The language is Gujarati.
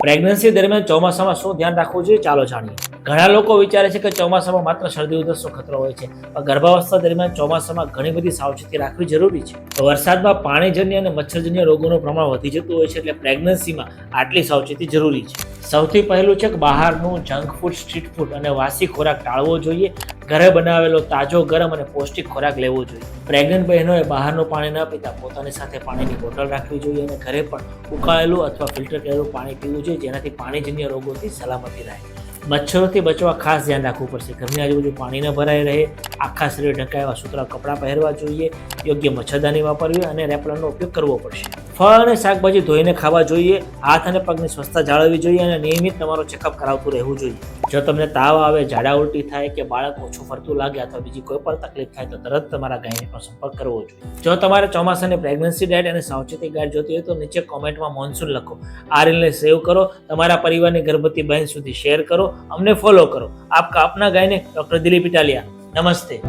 પ્રેગ્નન્સી દરમિયાન ચોમાસામાં શું ધ્યાન રાખવું જોઈએ, ચાલો જાણીએ. ઘણા લોકો વિચારે છે કે ચોમાસામાં માત્ર શરદી ઉધરસનો ખતરો હોય છે, પણ ગર્ભાવસ્થા દરમિયાન ચોમાસામાં ઘણી બધી સાવચેતી રાખવી જરૂરી છે. વરસાદમાં પાણીજન્ય અને મચ્છરજન્ય રોગોનું પ્રમાણ વધી જતું હોય છે, એટલે પ્રેગ્નન્સીમાં આટલી સાવચેતી જરૂરી છે. સૌથી પહેલું છે કે બહારનું જંક ફૂડ, સ્ટ્રીટ ફૂડ અને વાસી ખોરાક ટાળવો જોઈએ. ઘરે બનાવેલો તાજો, ગરમ અને પૌષ્ટિક ખોરાક લેવો જોઈએ. પ્રેગ્નન્ટ બહેનોએ બહારનું પાણી ન પીતા પોતાની સાથે પાણીની બોટલ રાખવી જોઈએ અને ઘરે પણ ઉકાળેલું અથવા ફિલ્ટર કરેલું પાણી પીવું જોઈએ, જેનાથી પાણીજન્ય રોગોથી સલામતી રહે. મચ્છરોથી બચવા ખાસ ધ્યાન રાખવું પડશે. ઘરની આજુબાજુ પાણી ન ભરાઈ રહે, આખા શરીર ઢંકાય એવા સુતરા કપડાં પહેરવા જોઈએ, યોગ્ય મચ્છરદાની વાપરવી અને રેપલરનો ઉપયોગ કરવો પડશે. ફળ અને શાકભાજી ધોઈને ખાવા જોઈએ. હાથ અને પગની સ્વચ્છતા જાળવવી જોઈએ અને નિયમિત તમારો ચેકઅપ કરાવતું રહેવું જોઈએ. જો તમને તાવ આવે, ઝાડા ઉલટી થાય કે બાળક ઓછું ફરતું લાગે અથવા બીજી કોઈ પણ તકલીફ થાય તો તરત તમારા ગાયનેકનો સંપર્ક કરવો જોઈએ. જો તમારે ચોમાસાની પ્રેગ્નન્સી ડાયટ અને સાવચેતી ગાઈડ જોતી હોય તો નીચે કોમેન્ટમાં મોન્સૂન લખો. આ રીલને સેવ કરો, તમારા પરિવારની ગર્ભવતી બહેન સુધી શેર કરો, અમને ફોલો કરો. આપકા અપના ગાયનેક ડોક્ટર દિલીપ ઇટાલિયા. નમસ્તે.